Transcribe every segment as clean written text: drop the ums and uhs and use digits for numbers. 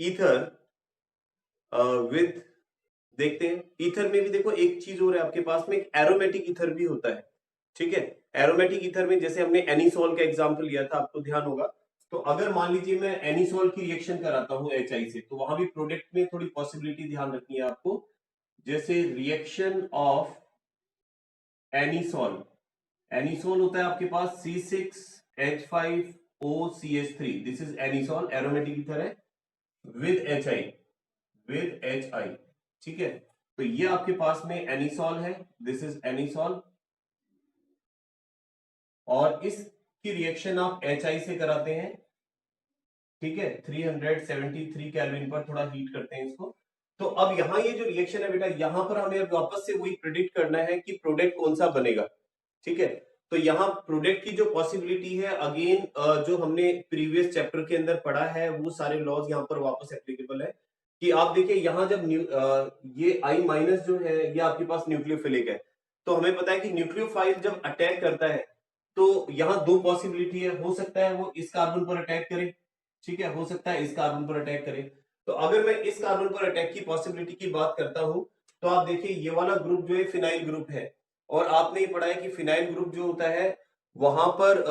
Ether with, देखते हैं ether में भी देखो एक चीज और है आपके पास में, एक एरोमेटिक ईथर भी होता है। ठीक है, एरोमेटिक ईथर में जैसे हमने एनिसोल का एग्जांपल लिया था, आपको ध्यान होगा। तो अगर मान लीजिए मैं एनिसोल की रिएक्शन कराता हूं HI से, तो वहां भी प्रोडक्ट में थोड़ी पॉसिबिलिटी ध्यान रखनी है आपको। जैसे रिएक्शन ऑफ एनिसोल, एनिसोल होता है आपके पास C6H5OCH3, this is anisole, aromatic ether है, विद HI, विद HI। ठीक है, तो ये आपके पास में एनिसोल है, दिस इज एनिसोल, और इसकी रिएक्शन आप HI से कराते हैं। ठीक है, 373 केल्विन पर थोड़ा हीट करते हैं इसको। तो अब यहाँ ये जो रिएक्शन है बेटा, यहां पर हमें वापस से वही प्रिडिक्ट करना है कि प्रोडक्ट कौन सा बनेगा। ठीक है, तो यहाँ प्रोडक्ट की जो पॉसिबिलिटी है, अगेन जो हमने प्रीवियस चैप्टर के अंदर पढ़ा है वो सारे लॉज यहाँ पर वापस एप्लीकेबल है। कि आप देखिए यहाँ जब ये I माइनस जो है ये आपके पास न्यूक्लियोफिलिक है, तो हमें पता है कि न्यूक्लियोफाइल जब अटैक करता है तो यहाँ दो पॉसिबिलिटी है, हो सकता है वो इस कार्बन पर अटैक करे, ठीक है, हो सकता है इस कार्बन पर अटैक करे। तो अगर मैं इस कार्बन पर अटैक की पॉसिबिलिटी की बात करता हूं, तो आप देखिए ये वाला ग्रुप जो है फिनाइल ग्रुप है, और आपने ये पढ़ा है कि फिनाइल ग्रुप जो होता है वहां पर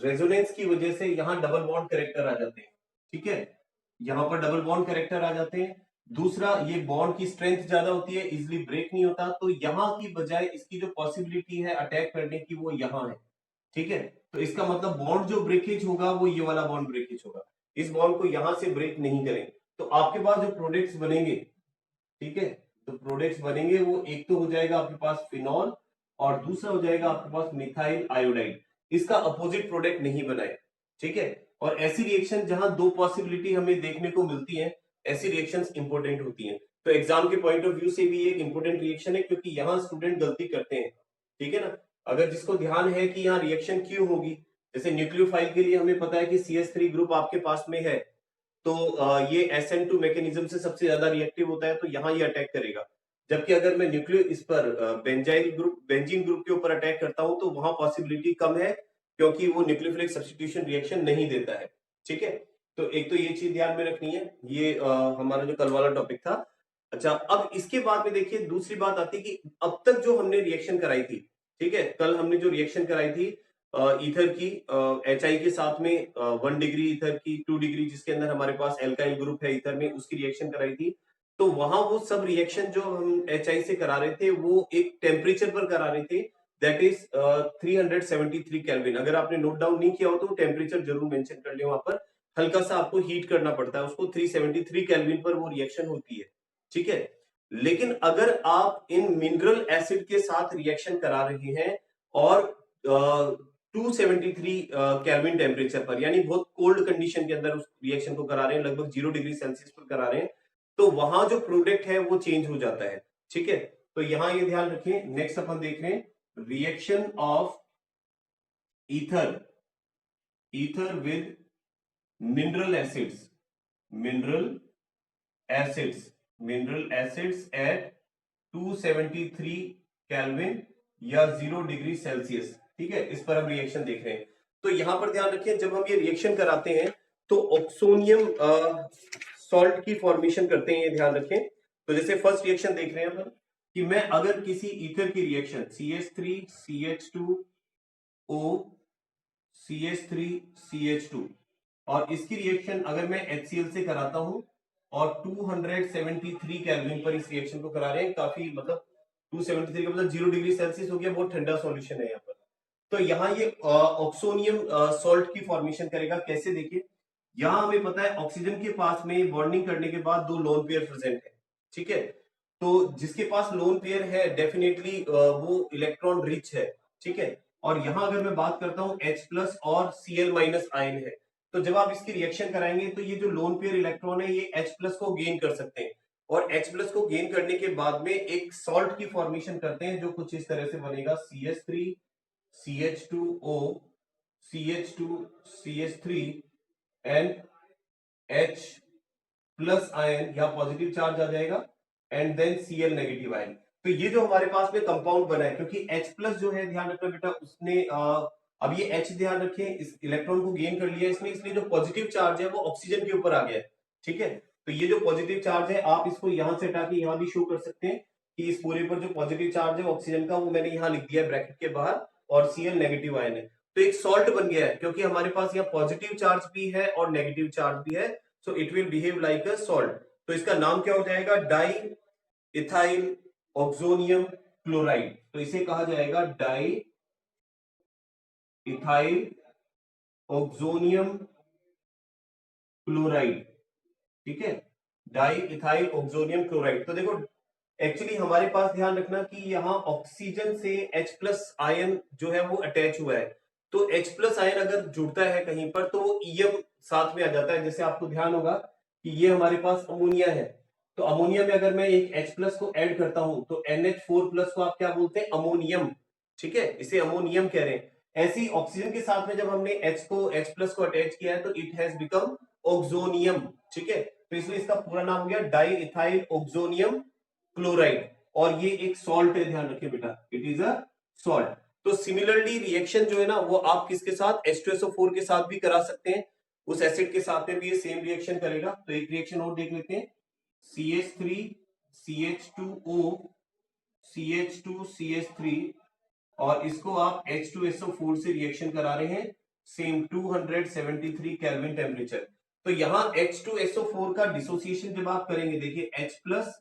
रेजोनेंस की वजह से यहाँ डबल बॉन्ड कैरेक्टर आ जाते हैं। ठीक है, यहाँ पर डबल बॉन्ड कैरेक्टर आ जाते हैं। दूसरा, ये बॉन्ड की स्ट्रेंथ ज्यादा होती है, इजिली ब्रेक नहीं होता, तो यहाँ की बजाय इसकी जो पॉसिबिलिटी है अटैक करने की वो यहाँ है। ठीक है, तो इसका मतलब बॉन्ड जो ब्रेकेज होगा वो ये वाला बॉन्ड ब्रेकेज होगा, इस बॉन्ड को यहां से ब्रेक नहीं करेंगे। तो आपके पास जो प्रोडक्ट्स बनेंगे, ठीक है, तो प्रोडक्ट्स बनेंगे वो एक तो हो जाएगा आपके पास फिनॉल, और दूसरा हो जाएगा आपके पास मिथाइल आयोडाइड। इसका अपोजिट प्रोडक्ट नहीं बनाए। ठीक है, और ऐसी रिएक्शन जहां दो पॉसिबिलिटी हमें देखने को मिलती है, ऐसी रिएक्शंस इंपॉर्टेंट होती हैं। तो एग्जाम के पॉइंट ऑफ व्यू से भी एक इंपॉर्टेंट रिएक्शन है, क्योंकि यहाँ स्टूडेंट गलती करते हैं। ठीक है ना, अगर जिसको ध्यान है कि यहाँ रिएक्शन क्यों होगी, जैसे न्यूक्लियोफाइल के लिए हमें पता है कि CH3 ग्रुप आपके पास में है, तो ये SN2 मैकेनिज्म से सबसे ज्यादा रिएक्टिव होता है, तो यहाँ ये अटैक करेगा। जबकि अगर मैं न्यूक्लियो इस पर बेंजाइल ग्रुप, बेंजीन ग्रुप के ऊपर अटैक करता हूं, तो वहां पॉसिबिलिटी कम है, क्योंकि वो न्यूक्लियोफिलिक सब्स्टिट्यूशन रिएक्शन नहीं देता है। ठीक है, तो एक तो ये चीज ध्यान में रखनी है, ये हमारा जो कल वाला टॉपिक था। अच्छा, अब इसके बाद में देखिए दूसरी बात आती है कि अब तक जो हमने रिएक्शन कराई थी, ठीक है, कल हमने जो रिएक्शन कराई थी ईथर की HI के साथ में 1 डिग्री ईथर की, 2 डिग्री जिसके अंदर हमारे पास एल्काइल ग्रुप है ईथर में, उसकी रिएक्शन कराई थी। तो वहां वो सब रिएक्शन जो हम HI से करा रहे थे वो एक टेम्परेचर पर करा रहे थे, दैट इज 373 केल्विन। अगर आपने नोट डाउन नहीं किया हो तो टेम्परेचर जरूर मेंशन कर ले, वहां पर हल्का सा आपको हीट करना पड़ता है उसको, 373 केल्विन पर वो रिएक्शन होती है। ठीक है, लेकिन अगर आप इन मिनरल एसिड के साथ रिएक्शन करा रहे हैं और 273 केल्विन टेम्परेचर पर, यानी बहुत कोल्ड कंडीशन के अंदर उस रिएक्शन को करा रहे हैं, लगभग 0 डिग्री सेल्सियस पर करा रहे हैं, तो वहां जो प्रोडक्ट है वो चेंज हो जाता है। ठीक है, तो यहां ये ध्यान रखें। नेक्स्ट अपन देख रहे हैं reaction of ether, ether with mineral acids, mineral acids, mineral acids at 273 kelvin या 0 डिग्री सेल्सियस। ठीक है, इस पर हम रिएक्शन देख रहे हैं। तो यहां पर ध्यान रखिए, जब हम ये रिएक्शन कराते हैं तो ऑक्सोनियम सॉल्ट की फॉर्मेशन करते हैं, ये ध्यान रखें। तो जैसे फर्स्ट रिएक्शन देख रहे हैं अपन, कि मैं अगर किसी ईथर की reaction CH3 CH2O CH3 CH2, और इसकी रिएक्शन अगर मैं HCl से कराता हूं और 273 केल्विन पर इस रिएक्शन को करा रहे हैं, काफी मतलब 273 का मतलब 0 डिग्री सेल्सियस हो गया, बहुत ठंडा सॉल्यूशन है यहाँ पर। तो यहाँ ये ऑक्सोनियम सॉल्ट की फॉर्मेशन करेगा, कैसे देखिए, यहाँ हमें पता है ऑक्सीजन के पास में बॉन्डिंग करने के बाद दो लोन पेयर प्रेजेंट है। ठीक है, तो जिसके पास लोन पेयर है डेफिनेटली वो इलेक्ट्रॉन रिच है। ठीक है, और यहां अगर मैं बात करता हूं H प्लस और Cl माइनस आयन है, तो जब आप इसकी रिएक्शन कराएंगे तो ये जो लोन पेयर इलेक्ट्रॉन है ये H प्लस को गेन कर सकते हैं, और H प्लस को गेन करने के बाद में एक सॉल्ट की फॉर्मेशन करते हैं, जो कुछ इस तरह से बनेगा CH3 CH2O CH2 CH3 and H plus ion, यहाँ पॉजिटिव चार्ज आ जाएगा, and then Cl negative ion. तो ये जो हमारे पास में कंपाउंड बना है, क्योंकि H प्लस जो है, ध्यान रखना बेटा, उसने अब ये H ध्यान रखें, इस इलेक्ट्रॉन को गेन कर लिया इसने, इसलिए जो पॉजिटिव चार्ज है वो ऑक्सीजन के ऊपर आ गया है। ठीक है, तो ये जो पॉजिटिव चार्ज है आप इसको यहां से हटा के यहां भी शो कर सकते हैं कि इस पूरे पर जो पॉजिटिव चार्ज है ऑक्सीजन का वो मैंने यहां लिख दिया है ब्रैकेट के बाहर, और Cl नेगेटिव आयन है। तो एक सॉल्ट बन गया है क्योंकि हमारे पास यहाँ पॉजिटिव चार्ज भी है और नेगेटिव चार्ज भी है, so it will behave like a salt. तो इसका नाम क्या हो जाएगा, डाई इथाइल ऑक्सोनियम क्लोराइड। तो इसे कहा जाएगा डाई इथाइल ऑक्सोनियम क्लोराइड। ठीक है, डाई इथाइल ऑक्सोनियम क्लोराइड। तो देखो एक्चुअली हमारे पास ध्यान रखना कि यहाँ ऑक्सीजन से H प्लस आयन जो है वो अटैच हुआ है, तो H प्लस आयन अगर जुड़ता है कहीं पर तो वो EM साथ में आ जाता है। जैसे आपको ध्यान होगा कि ये हमारे पास अमोनिया है, तो अमोनिया में अगर मैं एक H प्लस को ऐड करता हूं तो NH4 प्लस को आप क्या बोलते हैं, अमोनियम। ठीक है, इसे अमोनियम कह रहे हैं। ऐसी ऑक्सीजन के साथ में जब हमने H प्लस को अटैच किया है तो इट हैज बिकम ऑक्सोनियम। ठीक है, तो इसलिए इसका पूरा नाम हो गया डाई इथाइल ऑक्सोनियम क्लोराइड, और ये एक सॉल्ट है, ध्यान रखिए बेटा, इट इज अ सॉल्ट। तो सिमिलरली रिएक्शन जो है ना वो आप किसके साथ, H2SO4 के साथ भी करा सकते हैं, उस एसिड के साथ में भी ये सेम रिएक्शन करेगा। तो एक रिएक्शन और देख लेते हैं, CH3 CH2O CH2 CH3, और इसको आप H2SO4 से रिएक्शन करा रहे हैं सेम 273 केल्विन टेम्परेचर। तो यहां H2SO4 का डिसोसिएशन जब आप करेंगे, देखिए H प्लस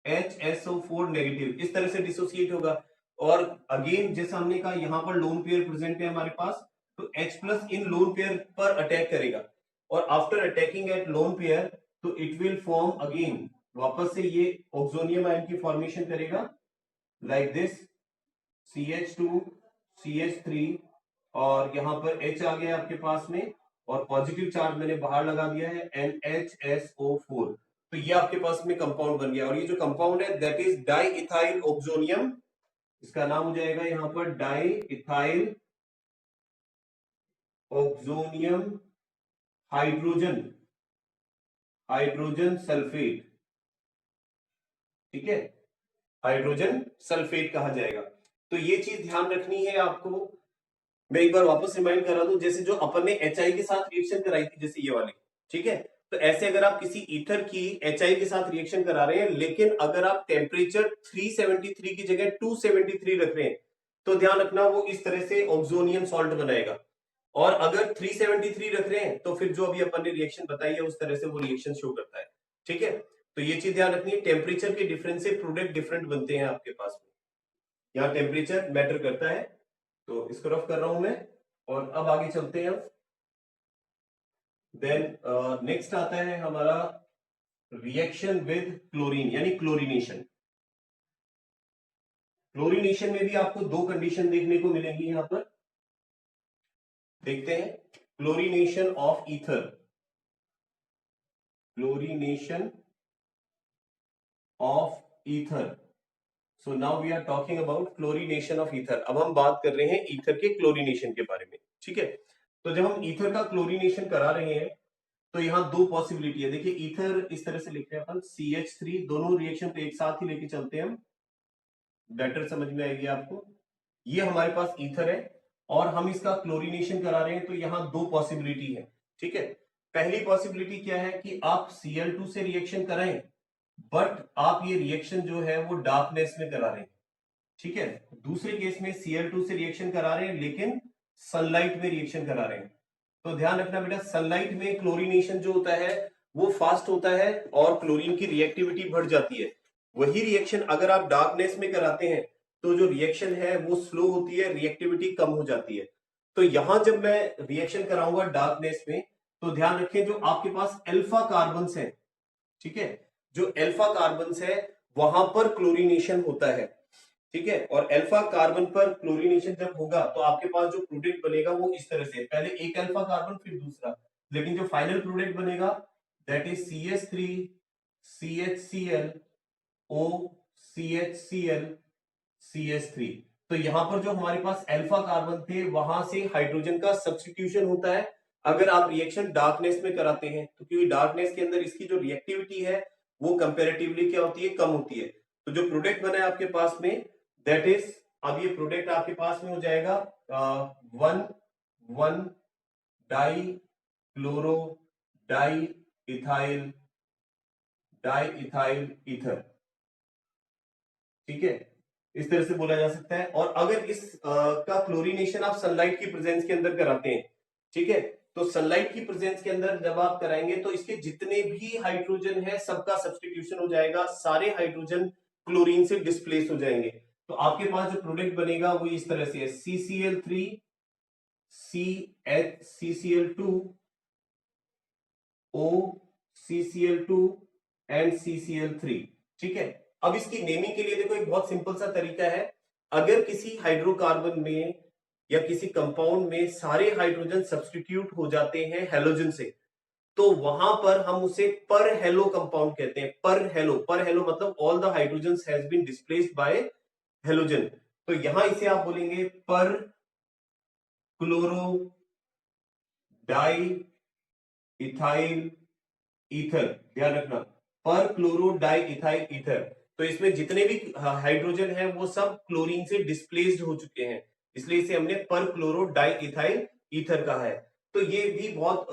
HSO4 नेगेटिव, इस तरह से डिसोसिएट होगा। और अगेन जैसा हमने कहा यहां पर लोन पेयर प्रेजेंट है हमारे पास, तो H प्लस इन लोन पेयर पर अटैक करेगा, और after attacking at lone pair तो इट विल फॉर्म अगेन, वापस से ये ऑक्सोनियम आयन की फॉर्मेशन करेगा लाइक दिस, CH2 CH3, और यहां पर H आ गया आपके पास में, और पॉजिटिव चार्ज मैंने बाहर लगा दिया है NHSO4। तो ये आपके पास में कंपाउंड बन गया, और ये जो कंपाउंड है that is di ethyl oxonium, इसका नाम हो जाएगा यहां पर di ethyl oxonium hydrogen hydrogen sulphate. ठीक है, हाइड्रोजन सल्फेट कहा जाएगा। तो ये चीज ध्यान रखनी है आपको। मैं एक बार वापस रिमाइंड करा दूं, जैसे जो अपन ने HI के साथ रिएक्शन कराई थी, जैसे ये वाली, ठीक है, तो ऐसे अगर आप किसी ईथर की HI के साथ रिएक्शन करा रहे हैं, लेकिन अगर आप टेम्परेचर 373 की जगह 273 रख रहे हैं, तो ध्यान रखना वो इस तरह से ऑक्सोनियम सॉल्ट बनाएगा। और अगर 373 रख रहे हैं तो फिर जो अभी अपन ने रिएक्शन बताई है उस तरह से वो रिएक्शन शो करता है। ठीक है, तो ये चीज ध्यान रखनी है, टेम्परेचर के डिफरेंस से प्रोडक्ट डिफरेंट बनते हैं आपके पास में, यहाँ टेम्परेचर मैटर करता है। तो इसको रफ कर रहा हूं मैं, और अब आगे चलते हैं। देन नेक्स्ट आता है हमारा रिएक्शन विद क्लोरीन, यानी क्लोरीनेशन। क्लोरीनेशन में भी आपको दो कंडीशन देखने को मिलेंगी यहां पर, देखते हैं। Chlorination of ether, chlorination of ether. So now we are talking about chlorination of ether. अब हम बात कर रहे हैं ईथर के क्लोरीनेशन के बारे में। ठीक है, तो जब हम ईथर का क्लोरीनेशन करा रहे हैं तो यहाँ दो पॉसिबिलिटी है। देखिए ईथर इस तरह से लिख रहे हैं अपन, CH3, दोनों रिएक्शन को एक साथ ही लेके चलते हैं हम, बेटर समझ में आएगी आपको। ये हमारे पास ईथर है और हम इसका क्लोरीनेशन करा रहे हैं, तो यहाँ दो पॉसिबिलिटी है। ठीक है, पहली पॉसिबिलिटी क्या है कि आप Cl2 से रिएक्शन कराएं, बट आप ये रिएक्शन जो है वो डार्कनेस में करा रहे हैं। ठीक है, दूसरे केस में Cl2 से रिएक्शन करा रहे हैं लेकिन सनलाइट में रिएक्शन करा रहे हैं। तो ध्यान रखना बेटा, सनलाइट में क्लोरीनेशन जो होता है वो फास्ट होता है और क्लोरीन की रिएक्टिविटी बढ़ जाती है। वही रिएक्शन अगर आप डार्कनेस में कराते हैं तो जो रिएक्शन है वो स्लो होती है, रिएक्टिविटी कम हो जाती है। तो यहां जब मैं रिएक्शन कराऊंगा डार्कनेस में, तो ध्यान रखें जो आपके पास अल्फा कार्बन्स है, ठीक है, जो अल्फा कार्बन्स है वहां पर क्लोरीनेशन होता है। ठीक है, और अल्फा कार्बन पर क्लोरीनेशन जब होगा तो आपके पास जो प्रोडक्ट बनेगा वो इस तरह से, पहले एक अल्फा कार्बन फिर दूसरा, लेकिन जो फाइनल प्रोडक्ट बनेगा that is CH3 CHCl O CHCl CH3। तो यहां पर जो हमारे पास अल्फा कार्बन थे वहां से हाइड्रोजन का सब्स्टिट्यूशन होता है अगर आप रिएक्शन डार्कनेस में कराते हैं, तो क्योंकि डार्कनेस के अंदर इसकी जो रिएक्टिविटी है वो कंपैरेटिवली क्या होती है, कम होती है। तो जो प्रोडक्ट बना है आपके पास में दैट इज, अब ये प्रोडक्ट आपके पास में हो जाएगा 1,1 die chloro di ethyl diethyl ether, ठीक है, इस तरह से बोला जा सकता है। और अगर इस का क्लोरीनेशन आप सनलाइट की प्रेजेंस के अंदर कराते हैं, ठीक है, तो सनलाइट की प्रेजेंस के अंदर जब आप कराएंगे तो इसके जितने भी हाइड्रोजन है सबका सब्स्टिट्यूशन हो जाएगा, सारे हाइड्रोजन क्लोरीन से डिस्प्लेस हो जाएंगे। तो आपके पास जो प्रोडक्ट बनेगा वो इस तरह से है, CCl3 CCl2 O CCl2 and CCl3, ठीक है। अब इसकी नेमिंग के लिए देखो एक बहुत सिंपल सा तरीका है, अगर किसी हाइड्रोकार्बन में या किसी कंपाउंड में सारे हाइड्रोजन सब्स्टिट्यूट हो जाते हैं हेलोजन से, तो वहां पर हम उसे पर हेलो कंपाउंड कहते हैं। पर हेलो मतलब all the hydrogen has been displaced by halogen. तो यहां इसे आप बोलेंगे पर क्लोरो डाई इथाइल ईथर, ध्यान रखना, पर क्लोरो डाई इथाइल ईथर। तो इसमें जितने भी हाइड्रोजन है वो सब क्लोरीन से डिस्प्लेस्ड हो चुके हैं, इसलिए इसे हमने पर क्लोरो डाई इथाइल ईथर कहा है। तो ये भी बहुत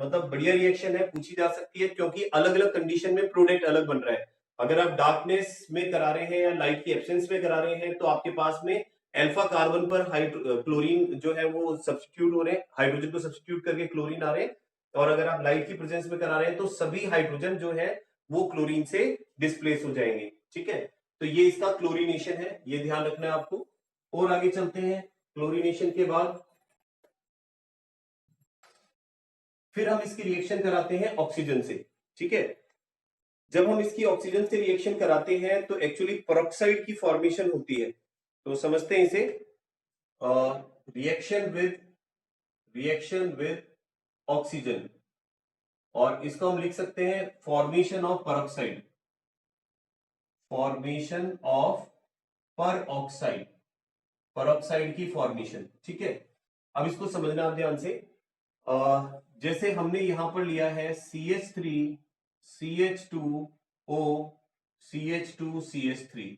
मतलब बढ़िया रिएक्शन है, पूछी जा सकती है, क्योंकि अलग अलग कंडीशन में प्रोडक्ट अलग बन रहा है। अगर आप डार्कनेस में करा रहे हैं या लाइट की एब्सेंस में करा रहे हैं तो आपके पास में अल्फा कार्बन पर क्लोरीन जो है वो सब्स्टिट्यूट हो रहे हैं, हाइड्रोजन को सब्स्टिट्यूट करके क्लोरीन आ रहे हैं। और अगर आप लाइट की प्रेजेंस में करा रहे हैं तो सभी हाइड्रोजन जो है वो क्लोरीन से डिस्प्लेस हो जाएंगे, ठीक है। तो ये इसका क्लोरीनेशन है, ये ध्यान रखना है आपको। और आगे चलते हैं, क्लोरीनेशन के बाद फिर हम इसकी रिएक्शन कराते हैं ऑक्सीजन से, ठीक है। जब हम इसकी ऑक्सीजन से रिएक्शन कराते हैं तो एक्चुअली पेरोक्साइड की फॉर्मेशन होती है। तो समझते हैं इसे, रिएक्शन विद ऑक्सीजन, और इसको हम लिख सकते हैं formation of peroxide, formation of पर ऑक्साइड, पेरोक्साइड की फॉर्मेशन, ठीक है। अब इसको समझना आप ध्यान से, जैसे हमने यहां पर लिया है CH3 CH2O CH2CH3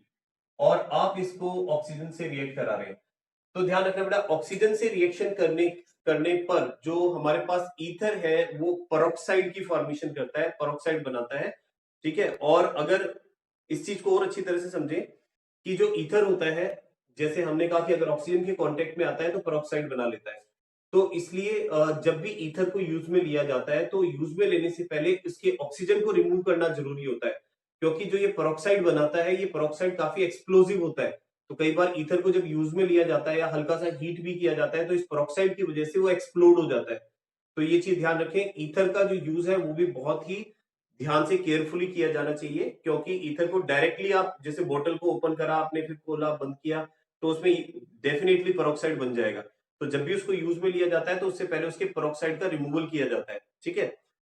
और आप इसको ऑक्सीजन से रिएक्ट करा रहे हैं। तो ध्यान रखना बेटा, ऑक्सीजन से रिएक्शन करने पर जो हमारे पास ईथर है वो पेरोक्साइड की फॉर्मेशन करता है, पेरोक्साइड बनाता है, ठीक है। और अगर इस चीज को और अच्छी तरह से समझे कि जो ईथर होता है, जैसे हमने कहा कि अगर ऑक्सीजन के कांटेक्ट में आता है तो पेरोक्साइड बना लेता है। तो इसलिए जब भी ईथर को यूज में लिया जाता है तो यूज में लेने से पहले इसके ऑक्सीजन को रिमूव करना जरूरी होता है, क्योंकि जो ये पेरोक्साइड बनाता है ये पेरोक्साइड काफी एक्सप्लोसिव होता है। तो कई बार ईथर को जब यूज में लिया जाता है या हल्का सा हीट भी किया जाता है तो इस पेरोक्साइड की वजह से वो एक्सप्लोड हो जाता है। तो ये चीज ध्यान रखें, ईथर का जो यूज है वो भी बहुत ही ध्यान से केयरफुली किया जाना चाहिए, क्योंकि ईथर को डायरेक्टली आप जैसे बोतल को ओपन करा आपने फिर खोला बंद किया तो उसमें डेफिनेटली पेरोक्साइड बन जाएगा। तो जब भी उसको यूज में लिया जाता है तो उससे पहले उसके पेरोक्साइड का रिमूवल किया जाता है, ठीक है।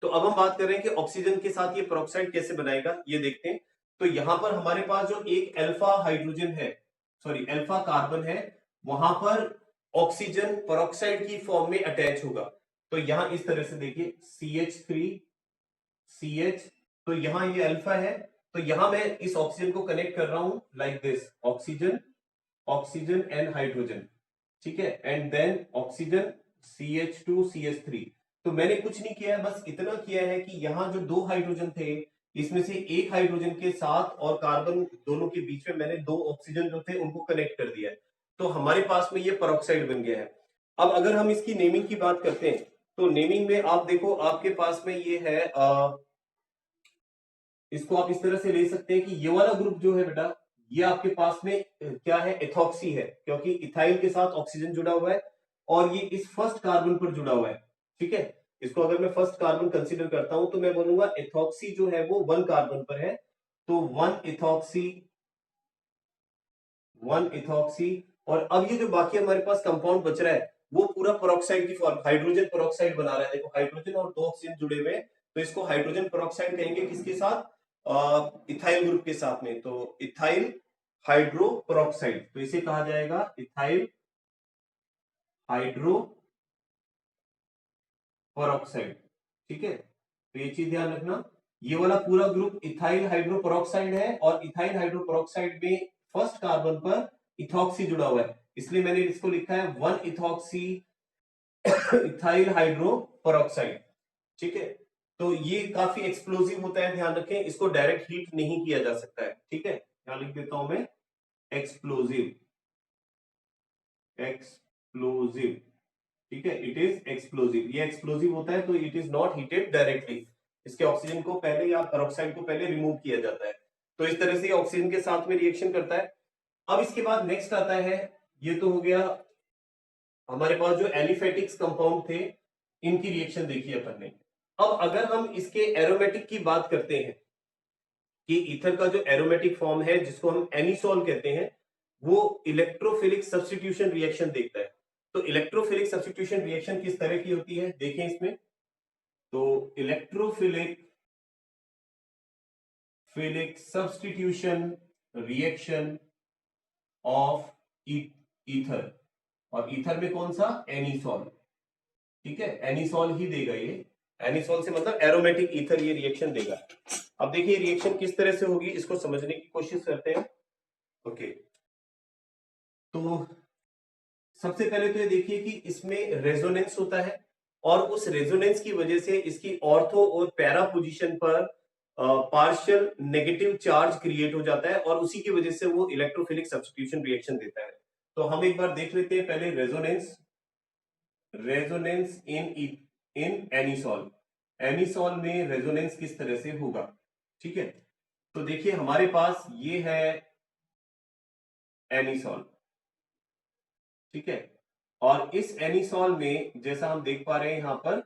तो अब हम बात कर रहे हैं कि ऑक्सीजन के साथ ये पेरोक्साइड कैसे बनाएगा, ये देखते हैं। तो यहां पर हमारे पास जो एक अल्फा हाइड्रोजन है, सॉरी अल्फा कार्बन है, वहां पर ऑक्सीजन पेरोक्साइड की फॉर्म में अटैच होगा। तो यहां इस तरह से देखिए CH3 CH, तो यहां ये अल्फा है, तो यहां मैं इस ऑक्सीजन को कनेक्ट कर रहा हूं like this, oxygen oxygen and hydrogen, ठीक है, and then oxygen CH2 CH3। तो मैंने कुछ नहीं किया है, बस इतना किया है कि यहां जो दो हाइड्रोजन थे इसमें से एक हाइड्रोजन के साथ और कार्बन दोनों के बीच में मैंने दो ऑक्सीजन जो थे उनको कनेक्ट कर दिया है। तो हमारे पास में ये पेरोक्साइड बन गया है। अब अगर हम इसकी नेमिंग की बात करते हैं तो नेमिंग में आप देखो आपके पास में ये है, इसको आप इस तरह से ले सकते हैं कि ये वाला ग्रुप जो है बेटा ये आपके पास में क्या है, एथॉक्सी है, क्योंकि इथाइल के साथ ऑक्सीजन जुड़ा हुआ है और ये इस फर्स्ट कार्बन पर जुड़ा हुआ है, ठीक है। इसको अगर मैं फर्स्ट कार्बन कंसीडर करता हूं तो मैं बोलूंगा एथॉक्सी जो है वो 1 कार्बन पर है। तो 1 इथॉक्सी, और अब ये जो बाकी हमारे पास कंपाउंड बच रहा है वो पूरा पेरोक्साइड की फॉर्म, हाइड्रोजन पेरोक्साइड बना रहा है। देखो हाइड्रोजन और दो ऑक्सीजन जुड़े हुए हैं, तो इसको हाइड्रोजन पेरोक्साइड कहेंगे, किसके साथ, इथाइल ग्रुप के साथ में। तो इथाइल हाइड्रो पेरोक्साइड, तो इसे कहा जाएगा इथाइल हाइड्रो पेरोक्साइड, ठीक है। तो ये चीज ध्यान रखना, ये वाला पूरा ग्रुप इथाइल हाइड्रो पेरोक्साइड है और इथाइल हाइड्रो पेरोक्साइड में फर्स्ट कार्बन पर इथॉक्सी जुड़ा हुआ है, इसलिए मैंने इसको लिखा है 1 इथॉक्सी इथाइल हाइड्रो पेरोक्साइड, ठीक है। तो ये काफी एक्सप्लोजिव होता है, ध्यान रखें, इसको डायरेक्ट हीट नहीं किया जा सकता है, ठीक है। यहां लिख देता हूं मैं एक्सप्लोजिव, एक्सप्लोजिव, ठीक है, इट इज एक्सप्लोजिव। ये एक्सप्लोजिव होता है तो it is not heated directly, इसके ऑक्सीजन को पहले या पेरोक्साइड को पहले रिमूव किया जाता है, तो इस तरह से ये ऑक्सीजन के साथ में रिएक्शन करता है। अब इसके बाद नेक्स्ट आता है, ये तो हो गया हमारे पास जो एलिफेटिक्स कंपाउंड थे, इनकी रिएक्शन देखी अपन ने। अब अगर हम इसके एरोमेटिक की बात करते हैं कि ईथर का जो एरोमेटिक फॉर्म है जिसको हम एनिसोल कहते हैं, वो इलेक्ट्रोफिलिक सब्स्टिट्यूशन रिएक्शन देखता है। तो इलेक्ट्रोफिलिक सब्स्टिट्यूशन रिएक्शन किस तरह की होती है देखें इसमें। तो electrophilic substitution reaction of ether, और ईथर में कौन सा, एनिसोल, ठीक है, एनिसोल ही देगा ये, एनिसोल से मतलब एरोमेटिक ईथर ये रिएक्शन देगा। अब देखिए रिएक्शन किस तरह से होगी, इसको समझने की कोशिश करते हैं। ओके, तो सबसे पहले तो ये देखिए कि इसमें रेजोनेंस होता है, और उस रेजोनेंस की वजह से इसकी ऑर्थो और पैरा पोजीशन पर पार्शियल नेगेटिव चार्ज क्रिएट हो जाता है, और उसी की वजह से वो इलेक्ट्रोफिलिक सब्स्टिट्यूशन रिएक्शन देता है। तो हम एक बार देख लेते हैं पहले resonance, resonance in anisole, anisole में रेजोनेंस किस तरह से होगा, ठीक है। तो देखिए हमारे पास ये है एनिसोल, ठीक है, और इस एनिसोल में जैसा हम देख पा रहे हैं यहां पर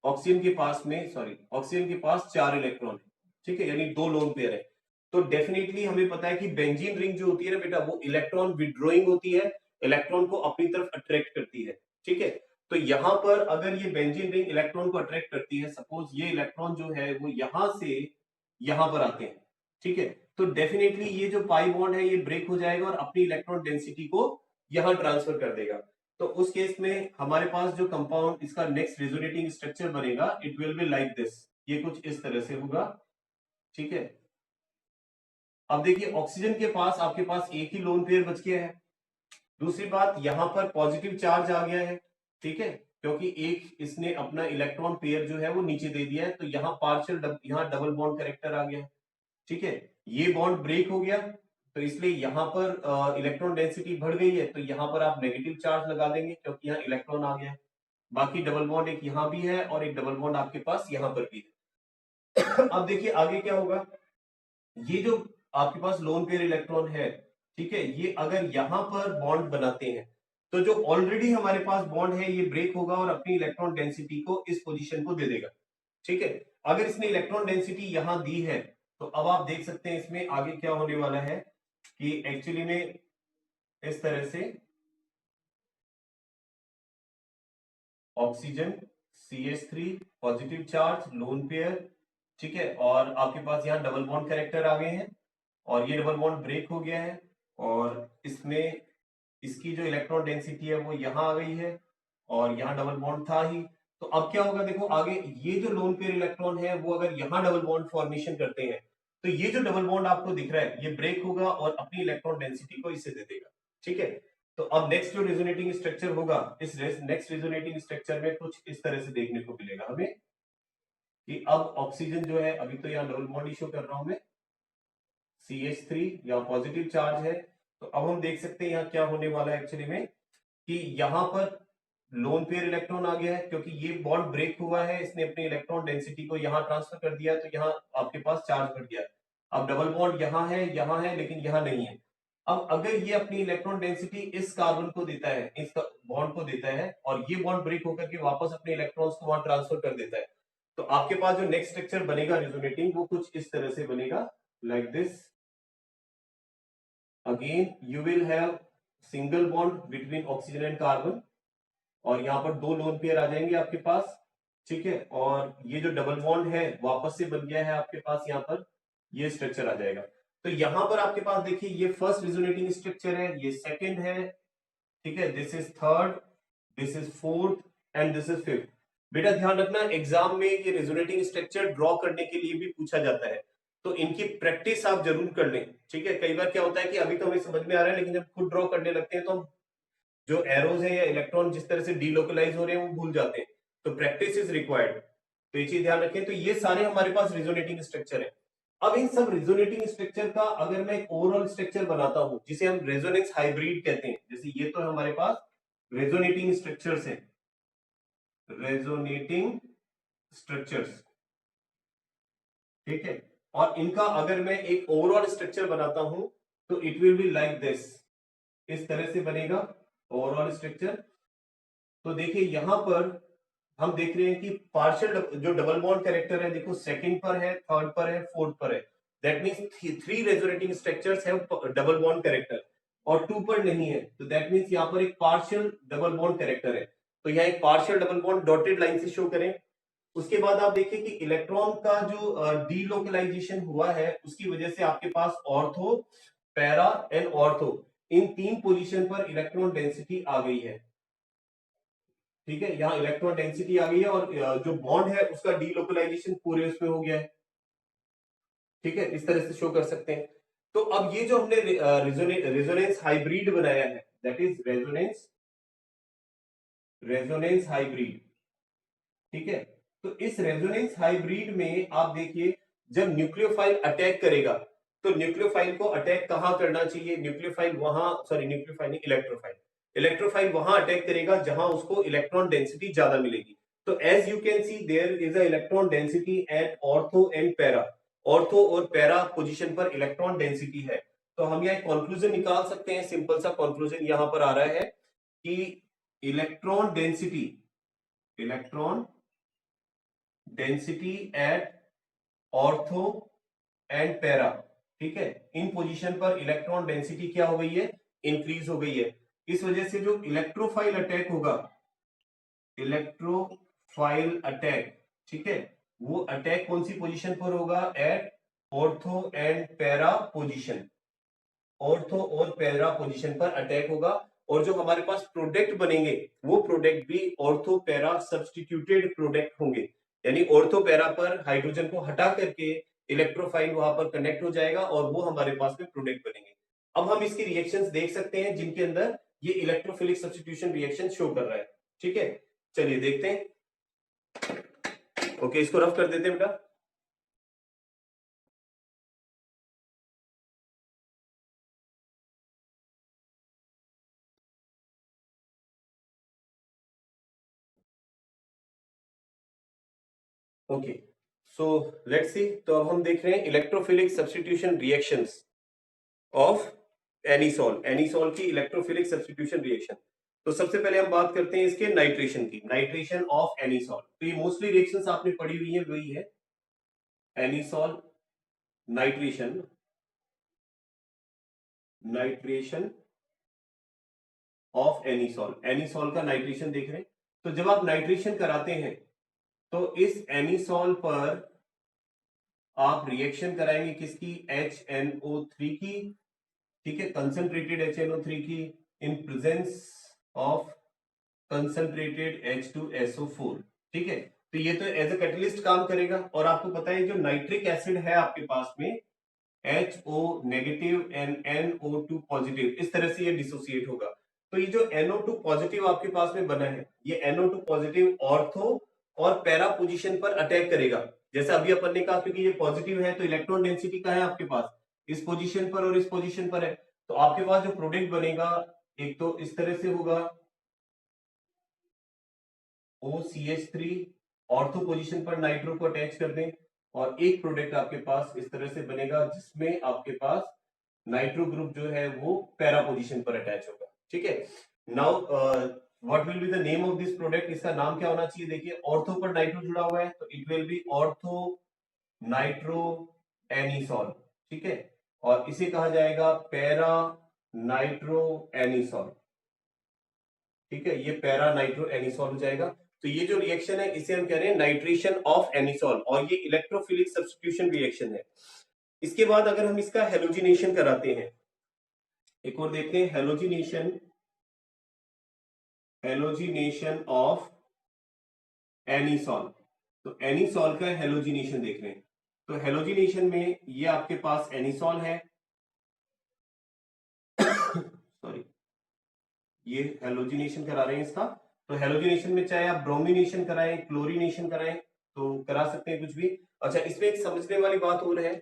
ऑक्सीजन के पास में, सॉरी, ऑक्सीजन के पास 4 इलेक्ट्रॉन है, ठीक है, यानी 2 लोन पेयर है। तो डेफिनेटली हमें पता है कि बेंजीन रिंग जो होती है ना बेटा, वो इलेक्ट्रॉन विड्रॉइंग होती है, इलेक्ट्रॉन को अपनी तरफ अट्रैक्ट करती है, ठीक है। तो यहां पर अगर ये बेंजीन रिंग इलेक्ट्रॉन को अट्रैक्ट करती है, सपोज ये इलेक्ट्रॉन जो है वो यहां से यहां पर आते हैं, ठीक है, तो डेफिनेटली ये जो पाई बॉन्ड है ये ब्रेक हो जाएगा और अपनी इलेक्ट्रॉन डेंसिटी को यहां ट्रांसफर कर देगा। तो उस केस में हमारे पास जो कंपाउंड इसका नेक्स्ट रेजोनेटिंग स्ट्रक्चर बनेगा, it will be like this, ये कुछ इस तरह से होगा, ठीक है। अब देखिए ऑक्सीजन के पास आपके पास एक ही लोन पेयर बच गया है। दूसरी बात, यहां पर पॉजिटिव चार्ज आ गया है, ठीक है, क्योंकि एक इसने अपना इलेक्ट्रॉन पेयर जो है वो नीचे दे दिया है, तो यहाँ पार्शियल यहाँ डबल बॉन्ड कैरेक्टर आ गया, ठीक है। ये बॉन्ड ब्रेक हो गया, तो इसलिए यहां पर इलेक्ट्रॉन डेंसिटी बढ़ गई है, तो यहां पर आप नेगेटिव चार्ज लगा देंगे क्योंकि यहाँ इलेक्ट्रॉन आ गया है। बाकी डबल बॉन्ड एक यहां भी है और एक डबल बॉन्ड आपके पास यहां पर भी है। अब देखिए आगे क्या होगा, ये जो आपके पास लोन पेयर इलेक्ट्रॉन है, ठीक है, ये अगर यहां पर बॉन्ड बनाते हैं, तो जो ऑलरेडी हमारे पास बॉन्ड है ये ब्रेक होगा और अपनी इलेक्ट्रॉन डेंसिटी को इस पोजीशन को दे देगा, ठीक है। अगर इसने इलेक्ट्रॉन डेंसिटी यहां दी है, तो अब आप देख सकते हैं इसमें आगे क्या होने वाला है कि एक्चुअली में इस तरह से oxygen CH3 positive charge lone pair, ठीक है, और आपके पास यहाँ डबल बॉन्ड कैरेक्टर आ गए हैं, और ये डबल बॉन्ड ब्रेक हो गया है, और इसमें इसकी जो इलेक्ट्रॉन डेंसिटी है वो यहाँ आ गई है, और यहाँ डबल बॉन्ड था ही। तो अब क्या होगा देखो आगे, ये जो लोन पेयर इलेक्ट्रॉन है वो अगर यहाँ डबल बॉन्ड फॉर्मेशन करते हैं, तो ये जो डबल बॉन्ड आपको दिख रहा है ये ब्रेक होगा और अपनी इलेक्ट्रॉन डेंसिटी को इसे दे देगा, ठीक है। तो अब नेक्स्ट जो रेजोनेटिंग स्ट्रक्चर होगा, इस नेक्स्ट रेजोनेटिंग स्ट्रक्चर में कुछ इस तरह से देखने को मिलेगा हमें कि अब ऑक्सीजन जो है, अभी तो यहाँ डबल बॉन्ड इशू कर रहा हूं मैं, CH3 यहाँ पॉजिटिव चार्ज है, तो अब हम देख सकते हैं यहाँ क्या होने वाला है एक्चुअली में कि यहाँ पर लोन पेयर इलेक्ट्रॉन आ गया है, क्योंकि ये बॉन्ड ब्रेक हुआ है, इसने अपनी इलेक्ट्रॉन डेंसिटी को यहाँ ट्रांसफर कर दिया, तो यहाँ आपके पास चार्ज बढ़ गया। अब डबल बॉन्ड यहाँ है लेकिन यहाँ नहीं है। अब अगर ये अपनी इलेक्ट्रॉन डेंसिटी इस कार्बन को देता है, इस बॉन्ड को देता है, और ये बॉन्ड ब्रेक होकर के वापस अपने इलेक्ट्रॉन्स को वहां ट्रांसफर कर देता है, तो आपके पास जो नेक्स्ट स्ट्रक्चर बनेगा रेजोनेटिंग, वो कुछ इस तरह से बनेगा, like this. Again you will have single bond between oxygen and carbon, और यहाँ पर 2 लोन पेयर आ जाएंगे आपके पास, ठीक है, और ये जो डबल बॉन्ड है वापस से बन गया है आपके पास, यहाँ पर ये स्ट्रक्चर आ जाएगा। तो यहां पर आपके पास देखिए ये फर्स्ट रेजोनेटिंग स्ट्रक्चर है, ये सेकंड है, ठीक है, this is third, this is fourth, and this is fifth. बेटा ध्यान रखना एग्जाम में ये रेजोनेटिंग स्ट्रक्चर ड्रॉ करने के लिए भी पूछा जाता है, तो इनकी प्रैक्टिस आप जरूर कर लें, ठीक है। कई बार क्या होता है कि अभी तो हमें समझ में आ रहा है, लेकिन जब खुद ड्रॉ करने लगते हैं तो हम जो एरोज है या इलेक्ट्रॉन जिस तरह से डीलोकलाइज हो रहे हैं वो भूल जाते हैं, तो प्रैक्टिस इज रिक्वायर्ड। तो ये चीज ध्यान रखें। तो ये सारे हमारे पास रिजोनेटिंग स्ट्रक्चर है। अब इन सब रिजोनेटिंग स्ट्रक्चर का अगर मैं एक ओवरऑल स्ट्रक्चर बनाता हूं जिसे हम रेजोनेंस हाइब्रिड कहते हैं, जैसे ये तो हमारे पास रेजोनेटिंग स्ट्रक्चर्स है, रेजोनेटिंग स्ट्रक्चर्स, ठीक है। और इनका अगर मैं एक ओवरऑल स्ट्रक्चर बनाता हूं तो it will be like this, इस तरह से बनेगा ओवरऑल स्ट्रक्चर। तो देखिए यहां पर हम देख रहे हैं कि पार्शियल जो डबल बॉन्ड कैरेक्टर है, देखो सेकंड पर है, थर्ड पर है, फोर्थ पर है। That means three resonating structures have double bond character और टू पर नहीं है, तो दैट मींस यहां पर एक पार्शियल डबल बॉन्ड कैरेक्टर है। तो यहां एक partial double bond dotted line से शो करें। उसके बाद आप देखिए कि इलेक्ट्रॉन का जो डीलोकलाइजेशन हुआ है उसकी वजह से आपके पास ऑर्थो, पैरा एंड ऑर्थो, इन तीन पोजीशन पर इलेक्ट्रॉन डेंसिटी आ गई है, ठीक है। यहाँ इलेक्ट्रॉन डेंसिटी आ गई है और जो बॉन्ड है उसका डीलोकलाइजेशन पूरे उसमें हो गया है, ठीक है। इस तरह से शो कर सकते हैं। तो अब ये जो हमने रेजोनेंस हाइब्रिड बनाया है, दैट इज रेजोनेंस हाइब्रिड, ठीक है। तो इस रेजोनेंस हाइब्रिड में आप देखिए जब न्यूक्लियोफाइल अटैक करेगा तो न्यूक्लियोफाइल को अटैक कहां करना चाहिए, न्यूक्लियोफाइल वहां, सॉरी न्यूक्लियोफाइल नहीं, इलेक्ट्रोफाइल, इलेक्ट्रोफाइल वहां अटैक करेगा जहां उसको इलेक्ट्रॉन डेंसिटी ज्यादा मिलेगी। तो as you can see there is a electron density at ortho and para, ortho और पैरा पोजीशन पर इलेक्ट्रॉन डेंसिटी है। तो हम यह कंक्लूजन निकाल सकते हैं, सिंपल सा कंक्लूजन यहां पर आ रहा है कि electron density, electron density at ortho and para, ठीक है, इन पोजीशन पर इलेक्ट्रॉन डेंसिटी क्या हो गई है, इंक्रीज हो गई है। इस वजह से जो इलेक्ट्रोफाइल अटैक होगा, इलेक्ट्रोफाइल अटैक, ठीक है, वो अटैक कौन सी पोजीशन पर होगा, at ortho and para position, ortho और पैरा पोजीशन पर अटैक होगा। और जो हमारे पास प्रोडक्ट बनेंगे वो प्रोडक्ट भी ऑर्थो पैरा सब्सटीट्यूटेड प्रोडक्ट होंगे, यानी ऑर्थो पैरा पर हाइड्रोजन को हटा करके इलेक्ट्रोफाइल वहां पर कनेक्ट हो जाएगा और वो हमारे पास में प्रोडक्ट बनेंगे। अब हम इसकी रिएक्शंस देख सकते हैं जिनके अंदर ये इलेक्ट्रोफिलिक सब्सटीट्यूशन रिएक्शन शो कर रहा है, ठीक है। चलिए देखते हैं। ओके, इसको रफ कर देते हैं बेटा। Okay, so let's see. तो अब हम देख रहे हैं इलेक्ट्रोफिलिक सब्सटीट्यूशन रिएक्शंस ऑफ एनीसॉल, एनीसॉल की इलेक्ट्रोफिलिक सब्सटीट्यूशन रिएक्शन। तो सबसे पहले हम बात करते हैं इसके नाइट्रेशन की, नाइट्रेशन ऑफ एनीसॉल। तो ये मोस्टली रिएक्शंस आपने पढ़ी हुई है, वही है एनीसॉल नाइट्रेशन, नाइट्रेशन ऑफ एनीसॉल, एनीसॉल का नाइट्रेशन देख रहे हैं। तो जब आप नाइट्रेशन कराते हैं तो इस एनीसॉल पर आप रिएक्शन कराएंगे किसकी, HNO3 की, ठीक है, कंसंट्रेटेड HNO3 की in presence of concentrated H2SO4, ठीक है। तो ये तो एज ए कैटलिस्ट काम करेगा। और आपको पता है जो नाइट्रिक एसिड है आपके पास में HO negative and NO2 positive, इस तरह से ये डिसोसिएट होगा। तो ये जो NO2 पॉजिटिव आपके पास में बना है, ये NO2 पॉजिटिव ऑर्थो और पैरा पोजीशन पर अटैक करेगा। जैसा अभी अपन ने कहा, क्योंकि ये पॉजिटिव है तो इलेक्ट्रॉन डेंसिटी का है आपके पास, इस पोजीशन पर और इस पोजीशन पर है। तो आपके पास जो प्रोडक्ट बनेगा एक तो इस तरह से होगा OCH3, ऑर्थो पोजीशन पर नाइट्रो को अटैच कर दें, और एक प्रोडक्ट आपके पास इस तरह से बनेगा जिसमें आपके पास नाइट्रो ग्रुप जो है वो पैरा पोजीशन पर अटैच होगा, ठीक है। Now what will be the name of this product, इसका नाम क्या होना चाहिए, देखिए ऑर्थो पर नाइट्रो जुड़ा हुआ है तो it will be ortho nitro anisole, ठीक है। और इसे कहा जाएगा पैरा नाइट्रो एनीसॉल, ठीक है, ये पैरा नाइट्रो एनीसॉल हो जाएगा। तो ये जो रिएक्शन है इसे हम कह रहे हैं नाइट्रेशन ऑफ एनीसॉल, और ये इलेक्ट्रोफिलिक सब्स्टिट्यूशन रिएक्शन है। इसके बाद अगर हम इसका हेलोजिनेशन कराते हैं, एक और देखते हैं हेलोजिनेशन, हेलोजिनेशन ऑफ एनीसॉल। तो एनीसॉल का हेलोजिनेशन देख रहे हैं। तो हेलोजिनेशन में ये आपके पास एनीसॉल है सॉरी, ये हेलोजिनेशन करा रहे हैं इसका। तो हेलोजिनेशन में चाहे आप ब्रोमिनेशन कराएं, क्लोरीनेशन कराएं, तो करा सकते हैं कुछ भी। अच्छा, इसमें एक समझने वाली बात और है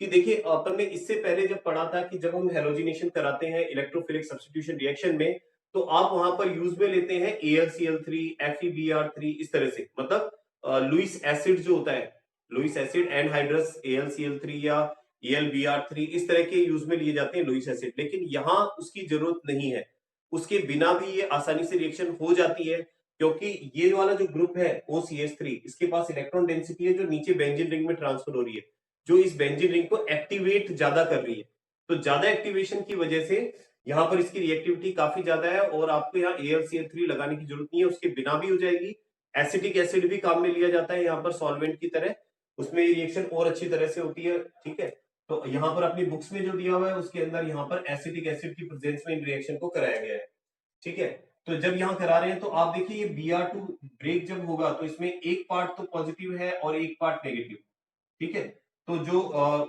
कि देखिए अपन ने इससे पहले जब पढ़ा था कि जब हम हेलोजिनेशन कराते हैं इलेक्ट्रोफिलिक सब्स्टिट्यूशन रिएक्शन में, तो आप वहां पर यूज में लेते हैं AlCl3, FeBr3 इस तरह से, मतलब लुईस एसिड जो होता है, लुईस एसिड एनहाइड्रस AlCl3 या AlBr3 इस तरह के यूज में लिए जाते हैं लुईस एसिड, लेकिन यहाँ उसकी जरूरत नहीं है। उसके बिना भी ये आसानी से रिएक्शन हो जाती है, क्योंकि ये वाला जो ग्रुप है OCH3, इसके पास इलेक्ट्रॉन डेंसिटी है जो नीचे बेंजीन रिंग में ट्रांसफर हो रही है, जो इस बेंजीन रिंग को एक्टिवेट ज्यादा कर रही है। तो ज्यादा एक्टिवेशन की वजह से यहाँ पर इसकी रिएक्टिविटी काफी ज्यादा है, और आपको यहाँ AlCl3 लगाने की जरूरत नहीं है, उसके बिना भी हो जाएगी। एसिटिक एसिड भी काम में लिया जाता है यहाँ पर सॉल्वेंट की तरह, उसमें ये रिएक्शन और अच्छी तरह से होती है। ठीक है, तो यहाँ पर अपनी बुक्स में जो दिया हुआ है उसके अंदर यहाँ पर एसिटिक एसिड की प्रेजेंस में इन रिएक्शन को कराया गया है। ठीक है, तो जब यहाँ करा रहे हैं तो आप देखिए ये Br2 ब्रेक जब होगा तो इसमें एक पार्ट तो पॉजिटिव है और एक पार्ट नेगेटिव। ठीक है, तो जो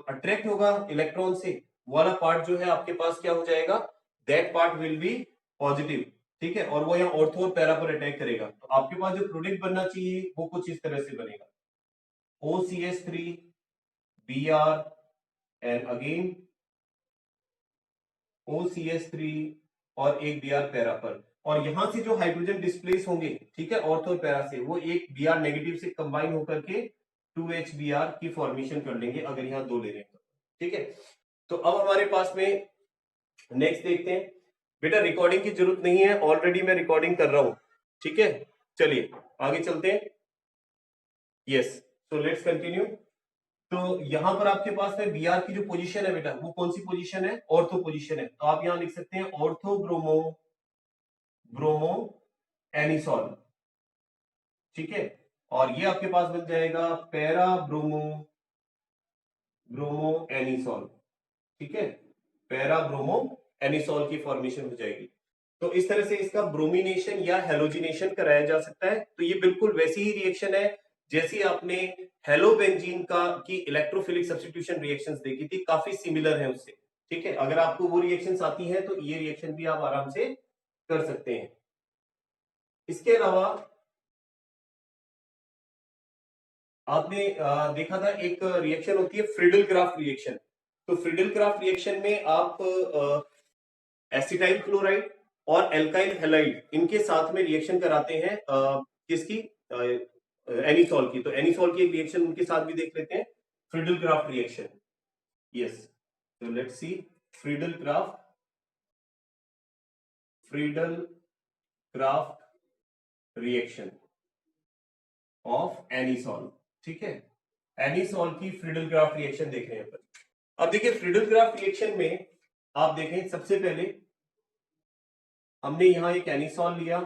अट्रैक्ट होगा इलेक्ट्रॉन से वो वाला पार्ट जो है आपके पास क्या हो जाएगा, that part will be positive. ठीक है, और वो यहाँ ऑर्थो और पैरा पर अटैक करेगा, तो आपके पास जो प्रोडक्ट बनना चाहिए वो कुछ इस तरह से बनेगा, OCH3 Br and again OCH3 और एक Br पैरा पर, और यहां से जो हाइड्रोजन डिस्प्लेस होंगे, ठीक है, ऑर्थो और पैरा से, वो एक Br नेगेटिव से कंबाइन होकर के 2HBr की फॉर्मेशन कर लेंगे, अगर यहाँ दो ले रहे हैं तो। ठीक है, तो अब हमारे पास में नेक्स्ट देखते हैं। बेटा रिकॉर्डिंग की जरूरत नहीं है, ऑलरेडी मैं रिकॉर्डिंग कर रहा हूं। ठीक है, चलिए आगे चलते हैं। Yes, so let's continue. तो यहां पर आपके पास में Br की जो पोजीशन है बेटा, वो कौन सी पोजीशन है, ऑर्थो पोजीशन है, तो आप यहां लिख सकते हैं ऑर्थो ब्रोमो ब्रोमो एनिसॉल। ठीक है, और ये आपके पास बन जाएगा पैरा ब्रोमो ब्रोमो एनिसॉल। ठीक है, पैरा ब्रोमो एनिसॉल की फॉर्मेशन हो जाएगी। तो इस तरह से इसका ब्रोमिनेशन या हेलोजिनेशन कराया जा सकता है। तो ये बिल्कुल वैसी ही रिएक्शन है जैसी आपने हेलोबेंजीन का की इलेक्ट्रोफिलिक सब्स्टिट्यूशन रिएक्शंस देखी थी, काफी सिमिलर है उससे। ठीक है, अगर आपको वो रिएक्शंस आती हैं तो ये रिएक्शन भी आप आराम से कर सकते हैं। इसके अलावा आपने देखा था एक रिएक्शन होती है फ्रीडल क्राफ्ट रिएक्शन। तो फ्रीडल क्राफ्ट रिएक्शन में आप एसिटाइल क्लोराइड और एल्काइल हैलाइड इनके साथ में रिएक्शन कराते हैं, किसकी, एनिसॉल की। तो एनिसॉल की एक रिएक्शन उनके साथ भी देख लेते हैं, फ्रीडल क्राफ्ट रिएक्शन। यस, तो let's see Friedel craft reaction of anisole. ठीक है, एनिसॉल की फ्रीडल क्राफ्ट रिएक्शन देख रहे हैं अपन। अब देखिए फ्रीडल क्राफ्ट रिएक्शन में आप देखें, सबसे पहले हमने यहां एक एनिसॉल लिया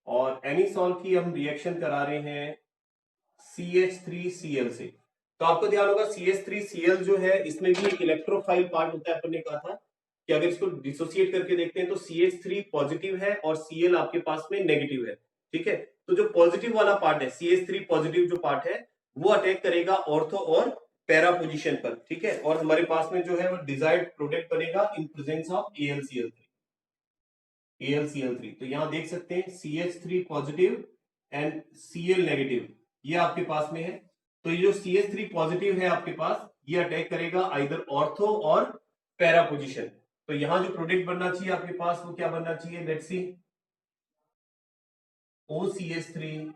और एनिसॉल की हम रिएक्शन करा रहे हैं CH3Cl से। तो आपको ध्यान होगा CH3Cl जो है इसमें भी एक इलेक्ट्रोफाइल पार्ट होता है। अपन ने कहा था कि अगर इसको डिसोसिएट करके देखते हैं तो CH3 पॉजिटिव है और Cl आपके पास में नेगेटिव है। ठीक है, तो जो पॉजिटिव वाला पार्ट है, CH3 पॉजिटिव जो पार्ट है, वो अटैक करेगा ऑर्थो और पैरा पोजीशन पर। ठीक है, और हमारे पास में जो है वो डिजायर्ड प्रोडक्ट बनेगा इन प्रेजेंस ऑफ AlCl3। तो यहां देख सकते हैं CH3 positive and Cl negative, ये आपके पास में है। तो ये जो CH3 पॉजिटिव है आपके पास, ये अटैक करेगा आइदर ऑर्थो और पैरा पोजीशन। तो यहां जो प्रोडक्ट बनना चाहिए आपके पास वो क्या बनना चाहिए, लेट्स सी OCH3।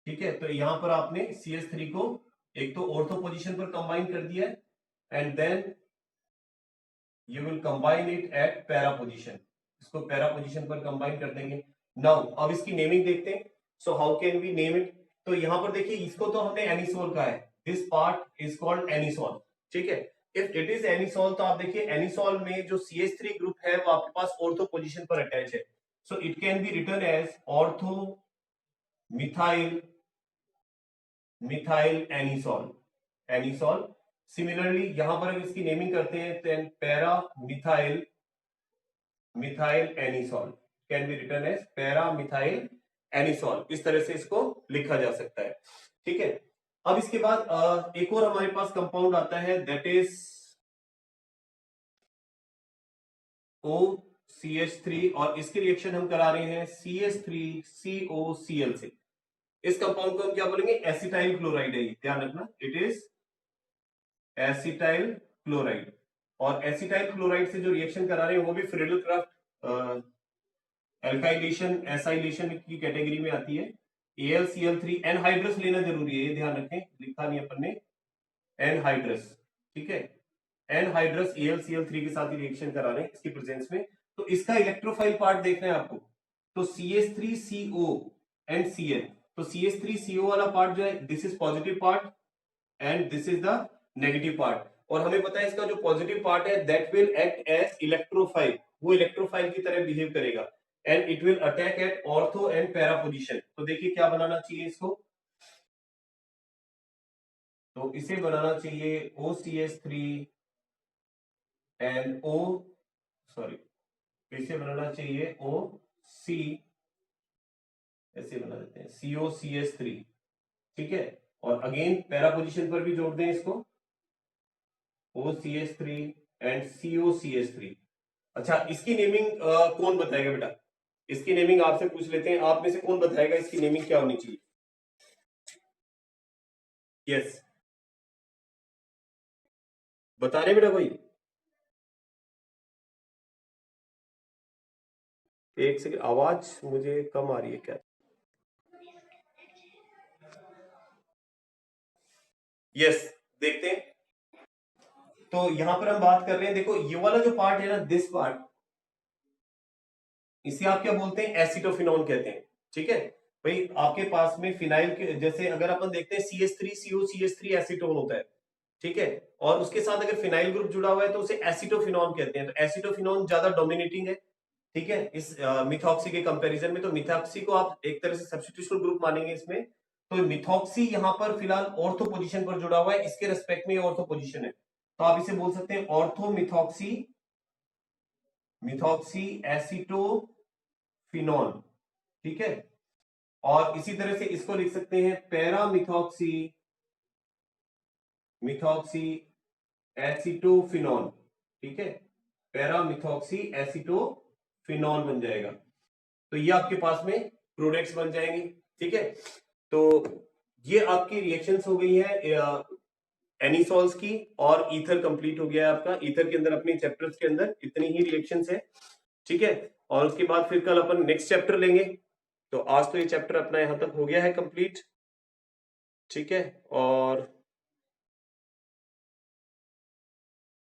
ठीक है, तो यहां पर आपने CH3 को एक तो ऑर्थो पोजीशन पर कंबाइन कर दिया है and then you will combine it at para position, इसको पैरा पोजीशन पर कंबाइन कर देंगे। नाउ अब इसकी नेमिंग देखते हैं। So how can we name it. तो यहां पर देखिए इसको तो हमने एनिसोल कहा है, this part is called anisole. ठीक है, इफ इट इज एनिसोल तो आप देखिए एनिसोल में जो CH3 ग्रुप है वो आपके पास ऑर्थो पोजीशन पर अटैच है। So it can be written as ortho methyl methyl anisole. Similarly यहां पर इसकी नेमिंग करते हैं then para methyl anisole can be written as para methyl anisole. इस तरह से इसको लिखा जा सकता है। ठीक है, अब इसके बाद एक और हमारे पास कंपाउंड आता है दैट इज OCH3 और इसकी रिएक्शन हम करा रहे हैं CH3COCl से। इस कंपाउंड को हम क्या बोलेंगे, एसिटाइल क्लोराइड है, ध्यान रखना, इट इज एसिटाइल क्लोराइड। और एसिटाइल क्लोराइड से जो रिएक्शन करा रहे हैं वो भी फ्रीडल क्राफ्ट एल्काइलेशन एसाइलेशन की कैटेगरी में आती है। AlCl3 एनहाइड्रस लेना जरूरी है, ये ध्यान रखें, लिखा नहीं अपन ने, एनहाइड्रस, ठीक है, एनहाइड्रस AlCl3 के साथ ही रिएक्शन करा रहे हैं इसकी प्रेजेंस में। तो इसका इलेक्ट्रोफाइल पार्ट देखना है आपको, तो CH3CO एंड Cl, तो CH3CO वाला पार्ट जो है, this is positive part and this is the negative part. और हमें पता है इसका जो पॉजिटिव पार्ट है that will act as electrophile, वो इलेक्ट्रोफाइल की तरह बिहेव करेगा and it will attack at ortho and para position. तो देखिए क्या बनाना चाहिए इसको, तो इसे बनाना चाहिए OCH3 एंड O, सॉरी, इसे बनाना चाहिए OC, ऐसे बना देते हैं COCH3, ठीक है, और अगेन पैरा पोजीशन पर भी जोड़ दें इसको, OCH3 एंड COCH3। अच्छा, इसकी नेमिंग कौन बताएगा बेटा, इसकी नेमिंग आपसे पूछ लेते हैं, आप में से कौन बताएगा इसकी नेमिंग क्या होनी चाहिए? यस, बता रहे बेटा कोई? एक सेकंड, आवाज मुझे कम आ रही है क्या? यस, देखते हैं। तो यहां पर हम बात कर रहे हैं, देखो ये वाला जो पार्ट है ना, दिस पार्ट, इसे आप क्या बोलते हैं, एसिटोफिनॉन कहते हैं, ठीक है भाई। आपके पास में फिनाइल के जैसे अगर अपन देखते हैं CH3CO CH3 एसीटोन होता है, ठीक है, और उसके साथ अगर फिनाइल ग्रुप जुड़ा हुआ है तो उसे एसिटोफिनॉन कहते हैं। तो एसिटोफिनॉन ज्यादा डोमिनेटिंग है, ठीक है, इस मिथॉक्सी के कंपैरिजन में। तो मिथॉक्सी को आप एक तरह से सब्स्टिट्यूशन ग्रुप मानेंगे इसमें। तो मिथॉक्सी यहाँ पर फिलहाल ऑर्थो पोजीशन पर जुड़ा हुआ है, इसके रेस्पेक्ट में ऑर्थो पोजीशन है, तो आप इसे बोल सकते हैं ऑर्थो मिथॉक्सी, मिथॉक्सी एसिटोफिनॉन, ठीक है। और इसी तरह से इसको लिख सकते हैं पैरा मिथॉक्सी, मिथॉक्सी एसिटोफिनॉन, ठीक है, पैरा मिथॉक्सी एसिटोफिनॉन बन जाएगा। तो ये आपके पास में प्रोडक्ट्स बन जाएंगे, ठीक है। तो ये आपकी रिएक्शंस हो गई है एनिसॉल्स की, और ईथर कंप्लीट हो गया है आपका। ईथर के अंदर अपने चैप्टर्स के अंदर इतनी ही रिएक्शंस है, ठीक है। और उसके बाद फिर कल अपन नेक्स्ट चैप्टर लेंगे। तो आज तो ये चैप्टर अपना यहां तक हो गया है कंप्लीट, ठीक है। और